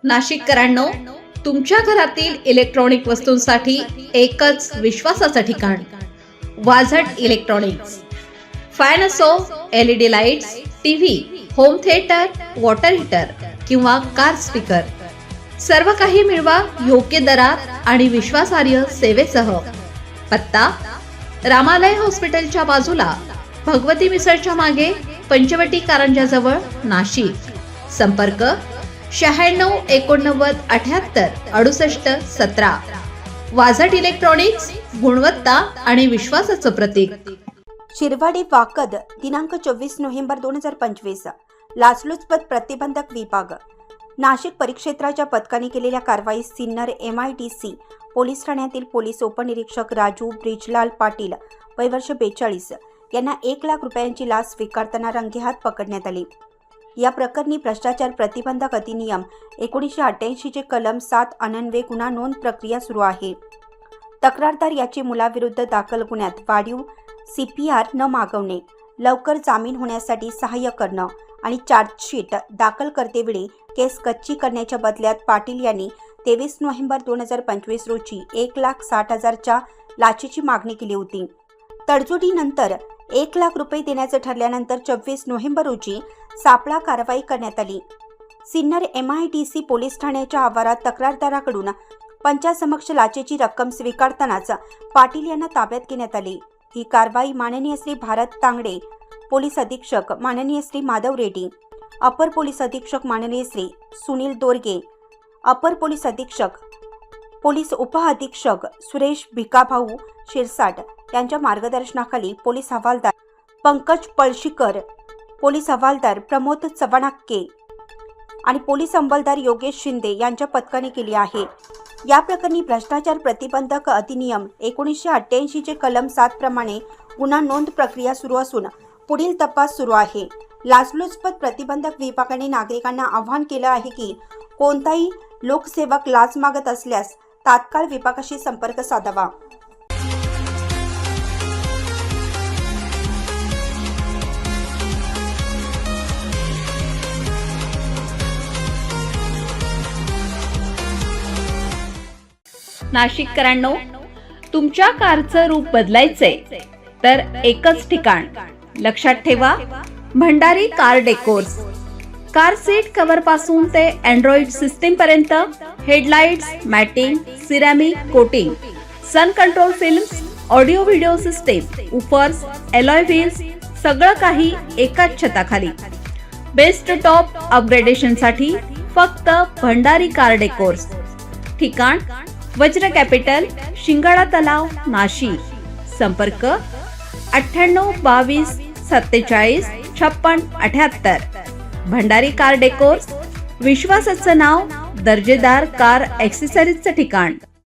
नाशिककरांनो, तुमच्या घरातील इलेक्ट्रॉनिक वस्तूंसाठी एकच विश्वासाचं ठिकाण, वाझट इलेक्ट्रॉनिक्स. फॅन असो, LED lights, TV, home theatre, water heater किंवा कार स्पीकर, सर्व काही मिळवा योग्य दरात आणि विश्वासार्ह सेवेसह. पत्ता: रामालय हॉस्पिटलच्या बाजूला, भगवती मिसळच्या मागे, पंचवटी कारंजाजवळ, नाशिक. संपर्क: 96 89 78 68 17. वाझट इलेक्ट्रॉनिक्स, गुणवत्ता आणि विश्वासाचं प्रतीक. शिरवाडी वाकद दिनांक 24 नोव्हेंबर 2025. लाचलुचपत प्रतिबंधक विभाग. नाशिक परिक्षेत्राच्या पथकाने केलेल्या कारवाईत सिन्नर MIDC पोलीस ठाण्यातील पोलीस उपनिरीक्षक राजू ब्रिजलाल पाटील वय वर्ष 42 यांना 1 लाख रुपयांची लाच स्वीकारताना रंगेहात पकडण्यात आले. या प्रकरणी भ्रष्टाचार प्रतिबंधक अधिनियम 1988 चे कलम 7 अन्वये गुन्हा नोंद प्रक्रिया सुरू आहे. तक्रारदार याची मुलाविरुद्ध दाखल गुन्ह्यात वाढीव CPR न मागवणे, लवकर जामीन होण्यासाठी सहाय्य करणं आणि चार्जशीट दाखल करतेवेळी केस कच्ची करण्याच्या बदल्यात पाटील यांनी 23 नोव्हेंबर 2025 रोजी 1,60,000च्या लाचेची मागणी केली होती. तडजोडीनंतर 1 लाख रुपये देण्याचं ठरल्यानंतर 24 नोव्हेंबर रोजी सापळा कारवाई करण्यात आली. सिन्नर MIDC पोलीस ठाण्याच्या आवारात तक्रारदाराकडून पंचासमक्ष लाचेची रक्कम स्वीकारतानाच पाटील यांना ताब्यात घेण्यात आले. ही कारवाई माननीय श्री भारत तांगडे पोलीस अधीक्षक, माननीय श्री माधव रेड्डी अपर पोलीस अधीक्षक, माननीय श्री सुनील दोरगे अपर पोलीस अधीक्षक, पोलीस उपअधीक्षक सुरेश भिकाभाऊ शिरसाट यांच्या मार्गदर्शनाखाली पोलीस हवालदार पंकज पळशीकर, पोलीस हवालदार प्रमोद चव्हाणक्के आणि पोलीस अंमलदार योगेश शिंदे यांच्या पथकाने केली आहे. या प्रकरणी भ्रष्टाचार प्रतिबंधक अधिनियम 1988 चे कलम 7 प्रमाणे गुन्हा नोंद प्रक्रिया सुरू असून पुढील तपास सुरू आहे. लाचलुचपत प्रतिबंधक विभागाने नागरिकांना आवाहन केलं आहे की कोणताही लोकसेवक लाच मागत असल्यास तात्काळ विभागाशी संपर्क साधावा. नाशिककरांनो, तुमच्या कारचं रूप बदलायचंय तर एकच ठिकाण, लक्षात ठेवा, Bhandari car decors. Car seat cover पासून ते अँड्रॉइड सिस्टीम पर्यंत, headlights, matting, ceramic coating, sun control films, audio video system, woofers, alloy wheels, सगळं काही एकाच छताखाली. बेस्ट टॉप अपग्रेडेशन साठी फक्त भंडारी कार डेकोर्स. ठिकाण: वज्र कॅपिटल, शिंगाळा तलाव, नाशिक. संपर्क: 98 22 47 56 78. भंडारी कार डेकोर्स, विश्वासाचं नाव, दर्जेदार कार ॲक्सेसरीजचं ठिकाण.